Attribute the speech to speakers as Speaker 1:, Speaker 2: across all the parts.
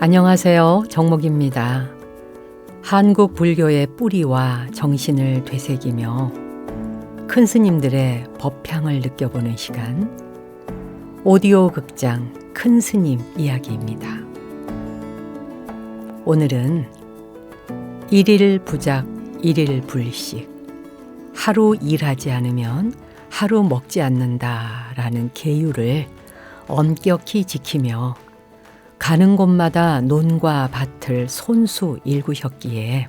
Speaker 1: 안녕하세요. 정목입니다. 한국 불교의 뿌리와 정신을 되새기며 큰 스님들의 법향을 느껴보는 시간, 오디오 극장 큰 스님 이야기입니다. 오늘은 일일 부작, 일일 불식, 하루 일하지 않으면 하루 먹지 않는다라는 계율을 엄격히 지키며 가는 곳마다 논과 밭을 손수 일구셨기에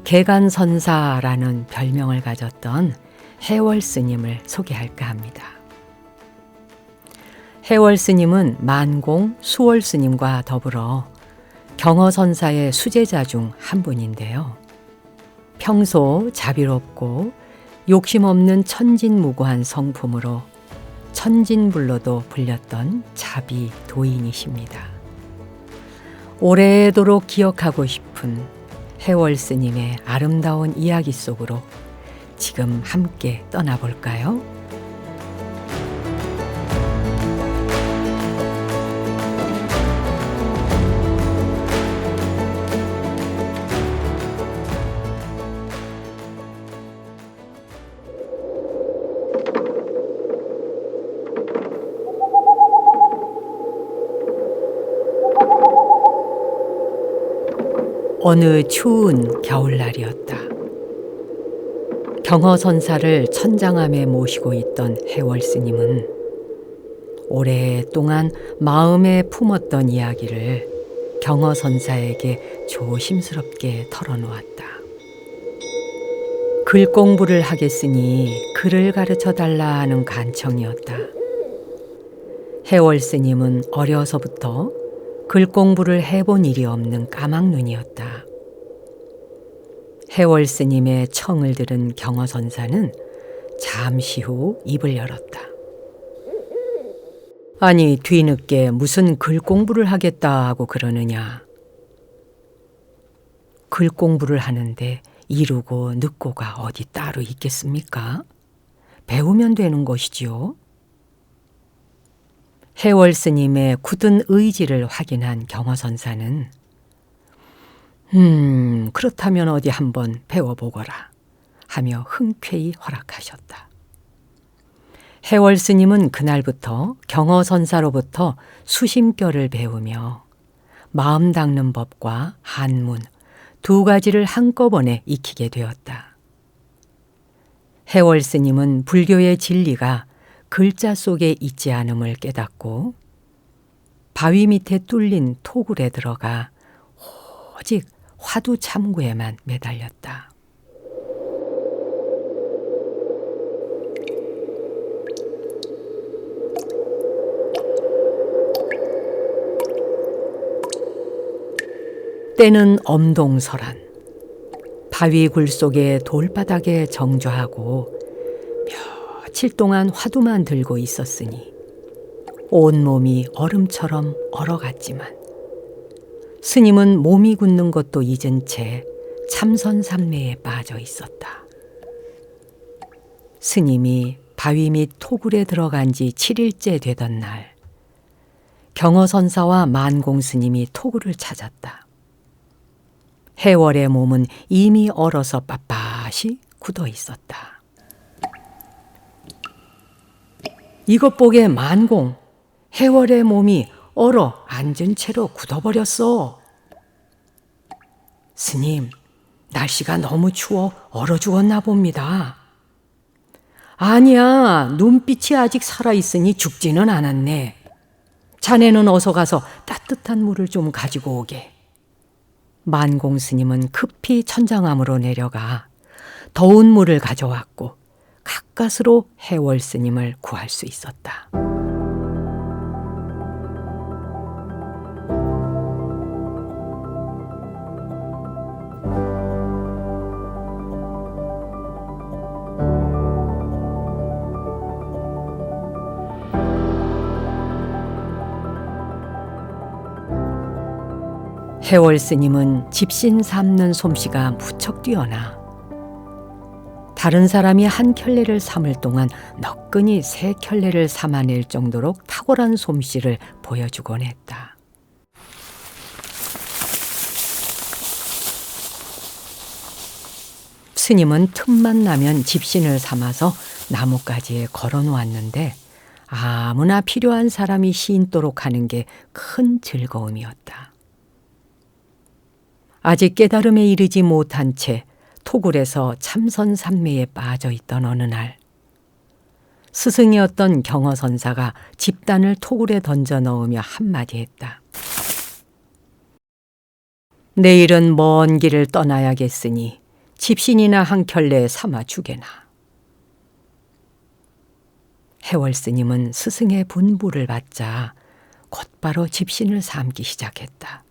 Speaker 1: 개간선사라는 별명을 가졌던 해월 스님을 소개할까 합니다. 해월 스님은 만공 수월 스님과 더불어 경허선사의 수제자 중 한 분인데요. 평소 자비롭고 욕심 없는 천진무구한 성품으로 천진불로도 불렸던 자비 도인이십니다. 오래도록 기억하고 싶은 해월 스님의 아름다운 이야기 속으로 지금 함께 떠나볼까요? 어느 추운 겨울날이었다. 경허선사를 천장암에 모시고 있던 해월 스님은 오랫동안 마음에 품었던 이야기를 경허선사에게 조심스럽게 털어놓았다. 글 공부를 하겠으니 글을 가르쳐달라 하는 간청이었다. 해월 스님은 어려서부터 글 공부를 해본 일이 없는 까막눈이었다. 해월 스님의 청을 들은 경허선사는 잠시 후 입을 열었다. 아니, 뒤늦게 무슨 글 공부를 하겠다 하고 그러느냐. 글 공부를 하는데 이루고 늦고가 어디 따로 있겠습니까? 배우면 되는 것이지요. 해월 스님의 굳은 의지를 확인한 경허선사는 그렇다면 어디 한번 배워보거라 하며 흔쾌히 허락하셨다. 해월 스님은 그날부터 경허선사로부터 수심결을 배우며 마음 닦는 법과 한문 두 가지를 한꺼번에 익히게 되었다. 해월 스님은 불교의 진리가 글자 속에 있지 않음을 깨닫고 바위 밑에 뚫린 토굴에 들어가 오직 화두 참구에만 매달렸다. 때는 엄동설한 바위 굴 속의 돌바닥에 정좌하고 며칠 동안 화두만 들고 있었으니 온몸이 얼음처럼 얼어갔지만 스님은 몸이 굳는 것도 잊은 채 참선삼매에 빠져 있었다. 스님이 바위 밑 토굴에 들어간 지 7일째 되던 날, 경허선사와 만공 스님이 토굴을 찾았다. 해월의 몸은 이미 얼어서 빳빳이 굳어 있었다. 이것 보게 만공, 해월의 몸이 얼어 앉은 채로 굳어버렸어. 스님, 날씨가 너무 추워 얼어 죽었나 봅니다. 아니야, 눈빛이 아직 살아있으니 죽지는 않았네. 자네는 어서 가서 따뜻한 물을 좀 가지고 오게. 만공 스님은 급히 천장암으로 내려가 더운 물을 가져왔고 가까스로 해월 스님을 구할 수 있었다. 해월 스님은 집신 삼는 솜씨가 무척 뛰어나 다른 사람이 한 켤레를 삼을 동안 너끈히 세 켤레를 삼아낼 정도로 탁월한 솜씨를 보여주곤 했다. 스님은 틈만 나면 집신을 삼아서 나뭇가지에 걸어 놓았는데 아무나 필요한 사람이 신도록 하는 게 큰 즐거움이었다. 아직 깨달음에 이르지 못한 채 토굴에서 참선삼매에 빠져 있던 어느 날, 스승이었던 경허선사가 집단을 토굴에 던져 넣으며 한마디 했다. 내일은 먼 길을 떠나야겠으니 집신이나 한 켤레 삼아 주게나. 해월 스님은 스승의 분부를 받자 곧바로 집신을 삼기 시작했다.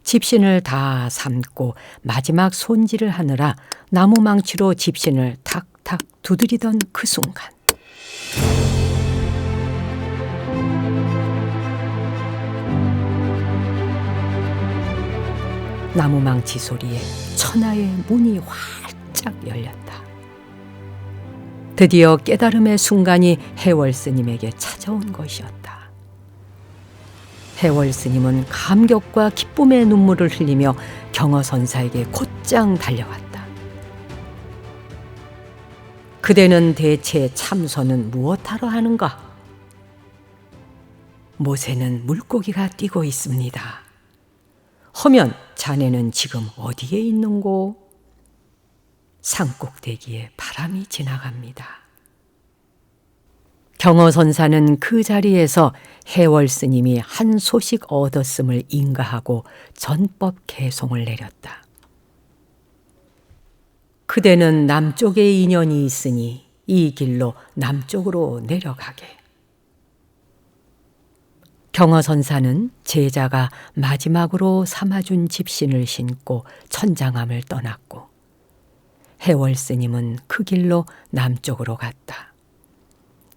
Speaker 1: 집신을 다 삼고 마지막 손질을 하느라 나무망치로 집신을 탁탁 두드리던 그 순간, 나무망치 소리에 천하의 문이 활짝 열렸다. 드디어 깨달음의 순간이 해월 스님에게 찾아온 것이었다. 해월 스님은 감격과 기쁨의 눈물을 흘리며 경허선사에게 곧장 달려갔다. 그대는 대체 참선은 무엇하러 하는가? 못에는 물고기가 뛰고 있습니다. 허면 자네는 지금 어디에 있는고? 산꼭대기에 바람이 지나갑니다. 경허선사는 그 자리에서 해월 스님이 한 소식 얻었음을 인가하고 전법 개송을 내렸다. 그대는 남쪽에 인연이 있으니 이 길로 남쪽으로 내려가게. 경허선사는 제자가 마지막으로 삼아준 집신을 신고 천장암을 떠났고, 해월 스님은 그 길로 남쪽으로 갔다.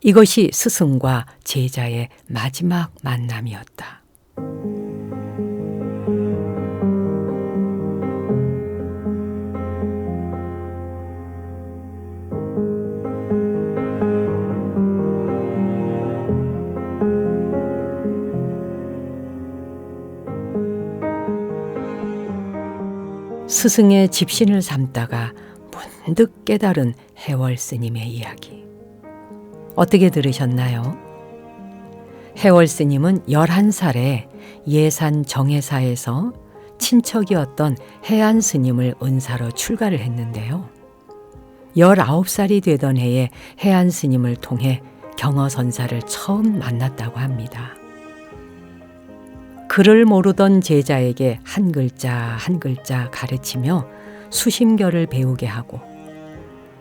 Speaker 1: 이것이 스승과 제자의 마지막 만남이었다. 스승의 집신을 삼다가 문득 깨달은 해월 스님의 이야기. 어떻게 들으셨나요? 해월 스님은 11살에 예산 정해사에서 친척이었던 해안 스님을 은사로 출가를 했는데요. 19살이 되던 해에 해안 스님을 통해 경허선사를 처음 만났다고 합니다. 글을 모르던 제자에게 한 글자 한 글자 가르치며 수심결을 배우게 하고,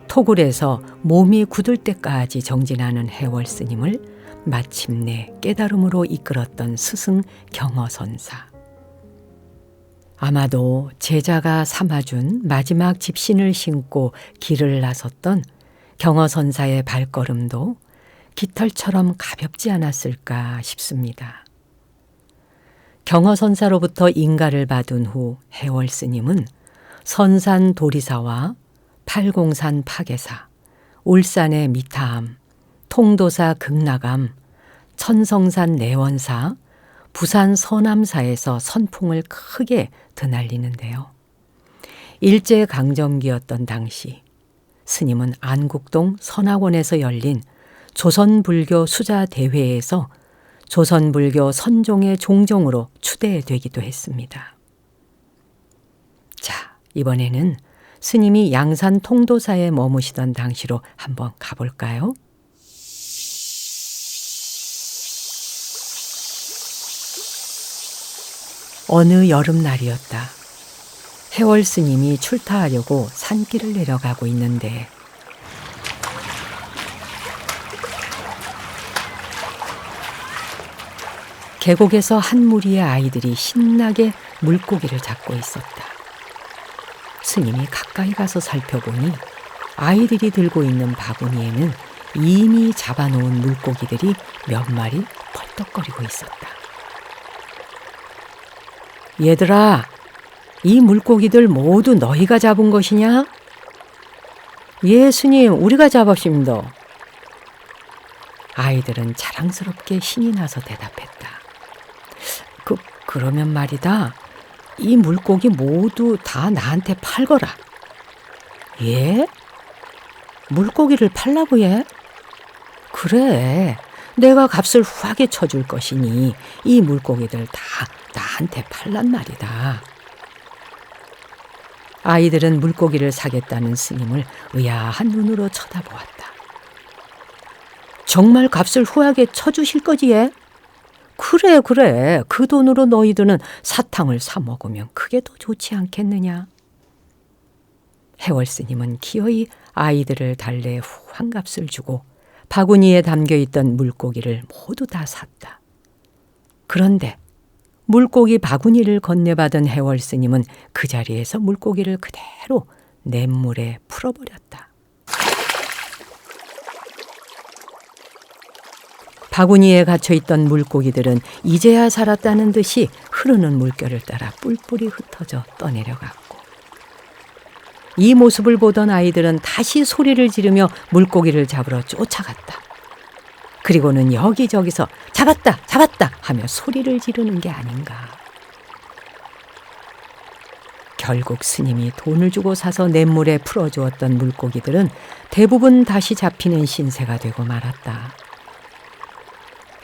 Speaker 1: 토굴에서 몸이 굳을 때까지 정진하는 해월 스님을 마침내 깨달음으로 이끌었던 스승 경허선사. 아마도 제자가 삼아준 마지막 집신을 신고 길을 나섰던 경허선사의 발걸음도 깃털처럼 가볍지 않았을까 싶습니다. 경허선사로부터 인가를 받은 후 해월 스님은 선산 도리사와 팔공산 파계사, 울산의 미타암, 통도사 극락암, 천성산 내원사, 부산 서남사에서 선풍을 크게 드날리는데요. 일제강점기였던 당시 스님은 안국동 선학원에서 열린 조선불교 수자대회에서 조선불교 선종의 종종으로 추대되기도 했습니다. 자, 이번에는 스님이 양산 통도사에 머무시던 당시로 한번 가볼까요? 어느 여름날이었다. 해월 스님이 출타하려고 산길을 내려가고 있는데 계곡에서 한 무리의 아이들이 신나게 물고기를 잡고 있었다. 스님이 가까이 가서 살펴보니 아이들이 들고 있는 바구니에는 이미 잡아놓은 물고기들이 몇 마리 펄떡거리고 있었다. 얘들아, 이 물고기들 모두 너희가 잡은 것이냐? 예, 스님, 우리가 잡았습니다. 아이들은 자랑스럽게 신이 나서 대답했다. 그러면 말이다. 이 물고기 모두 다 나한테 팔거라. 예? 물고기를 팔라고 해? 그래, 내가 값을 후하게 쳐줄 것이니 이 물고기들 다 나한테 팔란 말이다. 아이들은 물고기를 사겠다는 스님을 의아한 눈으로 쳐다보았다. 정말 값을 후하게 쳐주실 거지, 예? 그래, 그래. 그 돈으로 너희들은 사탕을 사 먹으면 그게 더 좋지 않겠느냐? 해월 스님은 기어이 아이들을 달래 후한 값을 주고 바구니에 담겨있던 물고기를 모두 다 샀다. 그런데 물고기 바구니를 건네받은 해월 스님은 그 자리에서 물고기를 그대로 냇물에 풀어버렸다. 바구니에 갇혀있던 물고기들은 이제야 살았다는 듯이 흐르는 물결을 따라 뿔뿔이 흩어져 떠내려갔고, 이 모습을 보던 아이들은 다시 소리를 지르며 물고기를 잡으러 쫓아갔다. 그리고는 여기저기서 잡았다, 잡았다 하며 소리를 지르는 게 아닌가. 결국 스님이 돈을 주고 사서 냇물에 풀어주었던 물고기들은 대부분 다시 잡히는 신세가 되고 말았다.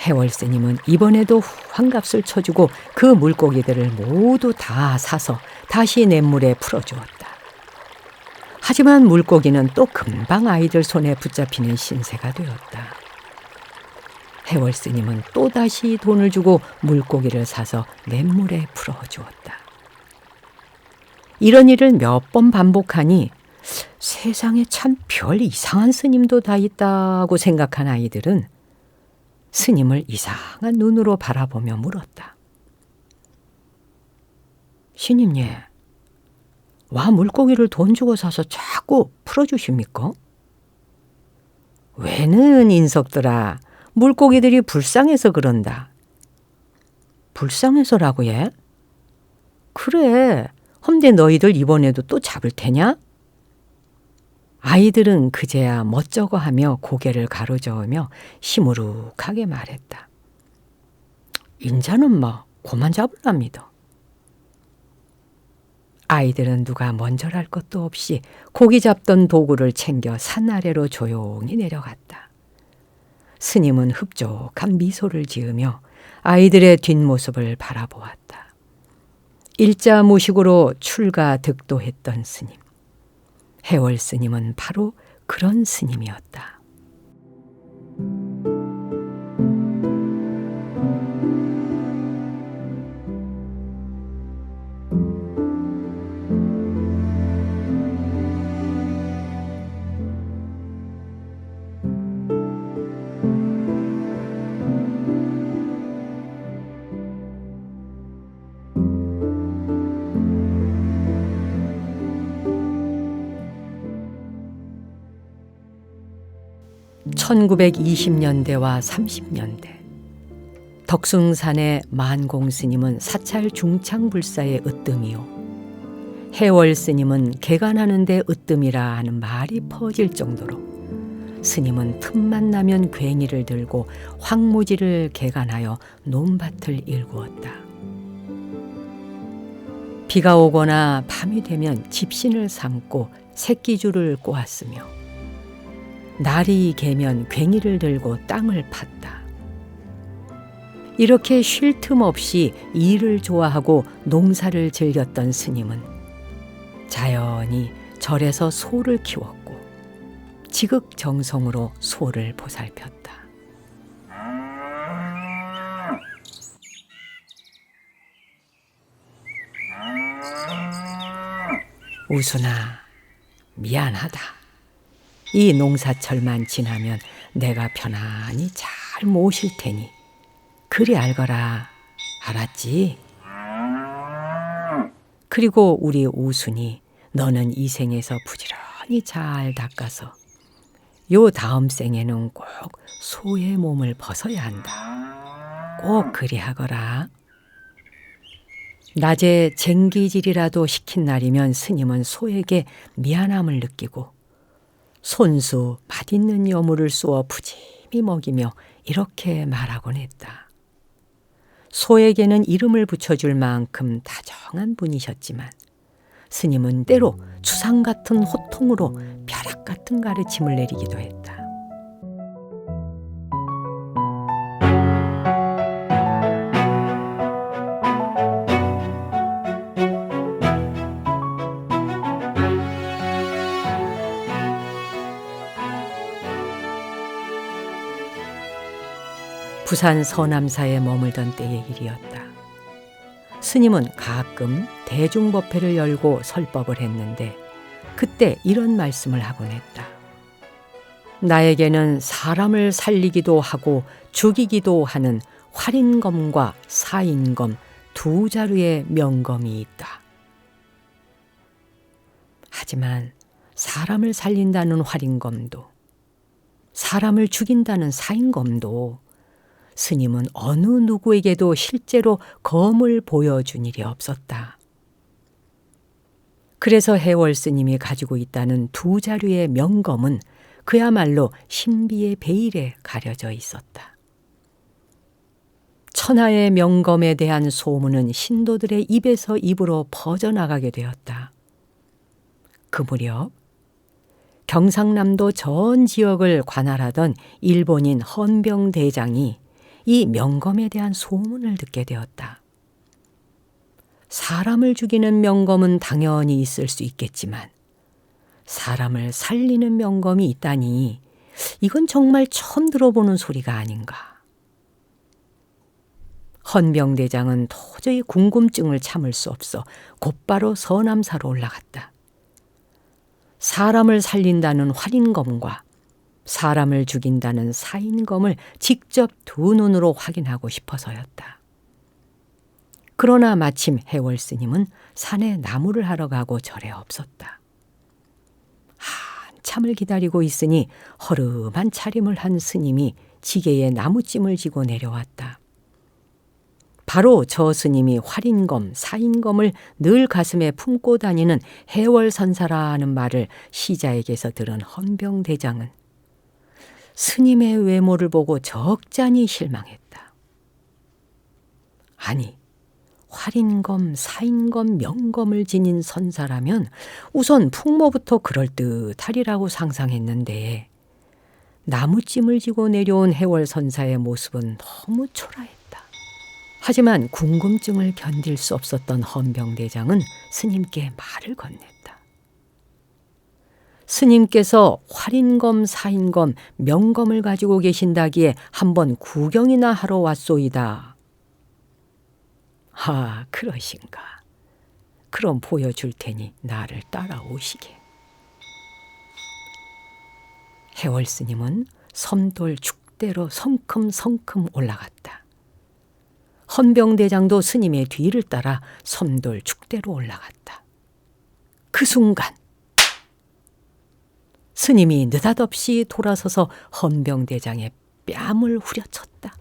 Speaker 1: 해월 스님은 이번에도 후한 값을 쳐주고 그 물고기들을 모두 다 사서 다시 냇물에 풀어주었다. 하지만 물고기는 또 금방 아이들 손에 붙잡히는 신세가 되었다. 해월 스님은 또다시 돈을 주고 물고기를 사서 냇물에 풀어주었다. 이런 일을 몇 번 반복하니 세상에 참 별 이상한 스님도 다 있다고 생각한 아이들은 스님을 이상한 눈으로 바라보며 물었다. 스님님, 와 물고기를 돈 주고 사서 자꾸 풀어주십니까? 왜는 인석들아, 물고기들이 불쌍해서 그런다. 불쌍해서라고 해? 그래, 험대 너희들 이번에도 또 잡을 테냐? 아이들은 그제야 멋쩍어 하며 고개를 가로저으며 시무룩하게 말했다. 인자는 뭐 고만 잡을랍니다. 아이들은 누가 먼저랄 것도 없이 고기 잡던 도구를 챙겨 산 아래로 조용히 내려갔다. 스님은 흡족한 미소를 지으며 아이들의 뒷모습을 바라보았다. 일자 무식으로 출가득도했던 스님. 해월 스님은 바로 그런 스님이었다. (1920년대와) (30년대) 덕숭산의 만공스님은 사찰 중창불사의 으뜸이요, 해월 스님은 개간하는 데 으뜸이라 하는 말이 퍼질 정도로 스님은 틈만 나면 괭이를 들고 황무지를 개간하여 논밭을 일구었다. 비가 오거나 밤이 되면 집신을 삼고 새끼줄을 꼬았으며 날이 개면 괭이를 들고 땅을 팠다. 이렇게 쉴 틈 없이 일을 좋아하고 농사를 즐겼던 스님은 자연히 절에서 소를 키웠고 지극정성으로 소를 보살폈다. 우순아, 미안하다. 이 농사철만 지나면 내가 편안히 잘 모실 테니 그리 알거라. 알았지? 그리고 우리 우순이 너는 이 생에서 부지런히 잘 닦아서 요 다음 생에는 꼭 소의 몸을 벗어야 한다. 꼭 그리 하거라. 낮에 쟁기질이라도 시킨 날이면 스님은 소에게 미안함을 느끼고 손수 맛있는 여물을 쏘어 푸짐히 먹이며 이렇게 말하곤 했다. 소에게는 이름을 붙여줄 만큼 다정한 분이셨지만 스님은 때로 추상 같은 호통으로 벼락 같은 가르침을 내리기도 했다. 부산 서남사에 머물던 때의 일이었다. 스님은 가끔 대중법회를 열고 설법을 했는데 그때 이런 말씀을 하곤 했다. 나에게는 사람을 살리기도 하고 죽이기도 하는 활인검과 사인검 두 자루의 명검이 있다. 하지만 사람을 살린다는 활인검도 사람을 죽인다는 사인검도 스님은 어느 누구에게도 실제로 검을 보여준 일이 없었다. 그래서 해월 스님이 가지고 있다는 두 자루의 명검은 그야말로 신비의 베일에 가려져 있었다. 천하의 명검에 대한 소문은 신도들의 입에서 입으로 퍼져나가게 되었다. 그 무렵 경상남도 전 지역을 관할하던 일본인 헌병대장이 이 명검에 대한 소문을 듣게 되었다. 사람을 죽이는 명검은 당연히 있을 수 있겠지만 사람을 살리는 명검이 있다니 이건 정말 처음 들어보는 소리가 아닌가. 헌병대장은 도저히 궁금증을 참을 수 없어 곧바로 서남사로 올라갔다. 사람을 살린다는 활인검과 사람을 죽인다는 사인검을 직접 두 눈으로 확인하고 싶어서였다. 그러나 마침 해월 스님은 산에 나무를 하러 가고 절에 없었다. 한참을 기다리고 있으니 허름한 차림을 한 스님이 지게에 나무찜을 지고 내려왔다. 바로 저 스님이 활인검, 사인검을 늘 가슴에 품고 다니는 해월선사라는 말을 시자에게서 들은 헌병대장은 스님의 외모를 보고 적잖이 실망했다. 아니, 활인검, 사인검, 명검을 지닌 선사라면 우선 풍모부터 그럴듯하리라고 상상했는데 나무찜을 지고 내려온 해월선사의 모습은 너무 초라했다. 하지만 궁금증을 견딜 수 없었던 헌병대장은 스님께 말을 건넸다. 스님께서 활인검, 사인검, 명검을 가지고 계신다기에 한번 구경이나 하러 왔소이다. 아, 그러신가. 그럼 보여줄 테니 나를 따라오시게. 해월 스님은 섬돌 축대로 성큼성큼 올라갔다. 헌병대장도 스님의 뒤를 따라 섬돌 축대로 올라갔다. 그 순간 스님이 느닷없이 돌아서서 헌병대장의 뺨을 후려쳤다.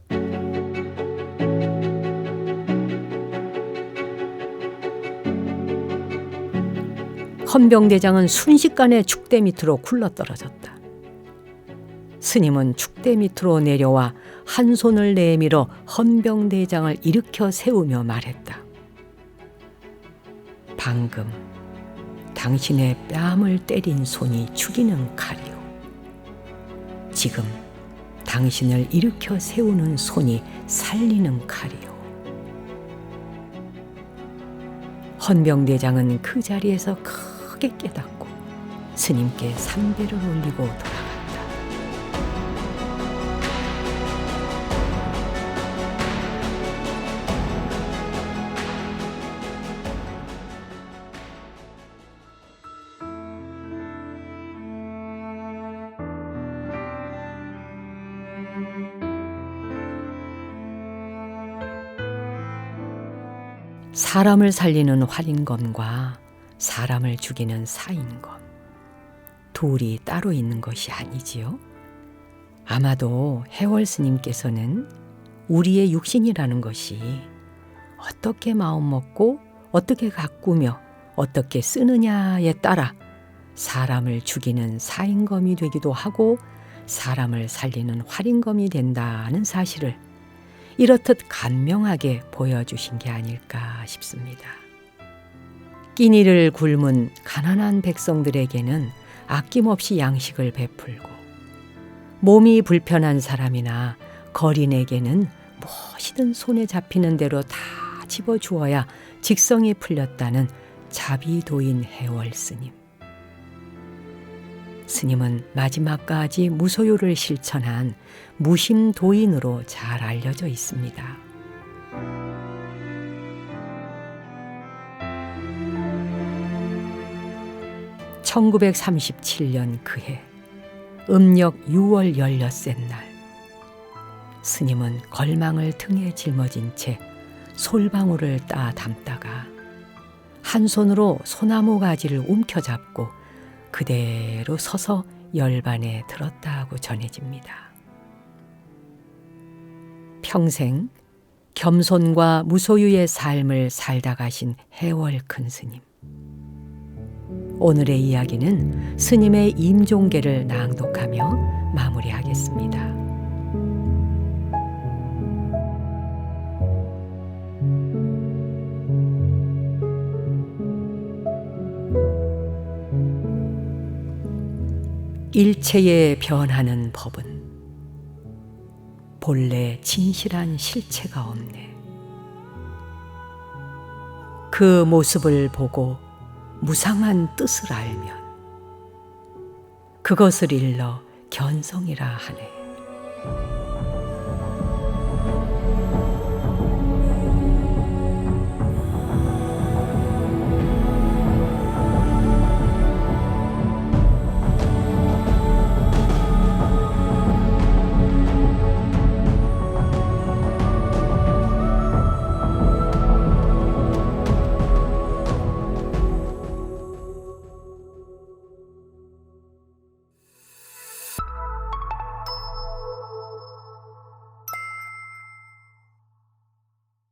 Speaker 1: 헌병대장은 순식간에 축대 밑으로 굴러떨어졌다. 스님은 축대 밑으로 내려와 한 손을 내밀어 헌병대장을 일으켜 세우며 말했다. 방금 당신의 뺨을 때린 손이 죽이는 칼이요. 지금 당신을 일으켜 세우는 손이 살리는 칼이요. 헌병대장은 그 자리에서 크게 깨닫고 스님께 삼배를 올리고 돌아갔다. 사람을 살리는 활인검과 사람을 죽이는 사인검, 둘이 따로 있는 것이 아니지요. 아마도 해월 스님께서는 우리의 육신이라는 것이 어떻게 마음먹고 어떻게 가꾸며 어떻게 쓰느냐에 따라 사람을 죽이는 사인검이 되기도 하고 사람을 살리는 활인검이 된다는 사실을 이렇듯 간명하게 보여주신 게 아닐까 싶습니다. 끼니를 굶은 가난한 백성들에게는 아낌없이 양식을 베풀고, 몸이 불편한 사람이나 거린에게는 무엇이든 손에 잡히는 대로 다 집어주어야 직성이 풀렸다는 자비도인 해월 스님. 스님은 마지막까지 무소유를 실천한 무심도인으로 잘 알려져 있습니다. (1937년) 그해 음력 6월 16셋 날, 스님은 걸망을 등에 짊어진 채 솔방울을 따 담다가 한 손으로 소나무 가지를 움켜잡고 그대로 서서 열반에 들었다고 전해집니다. 평생 겸손과 무소유의 삶을 살다 가신 해월 큰 스님. 오늘의 이야기는 스님의 임종계를 낭독하며 마무리하겠습니다. 일체에 변하는 법은 본래 진실한 실체가 없네. 그 모습을 보고 무상한 뜻을 알면 그것을 일러 견성이라 하네.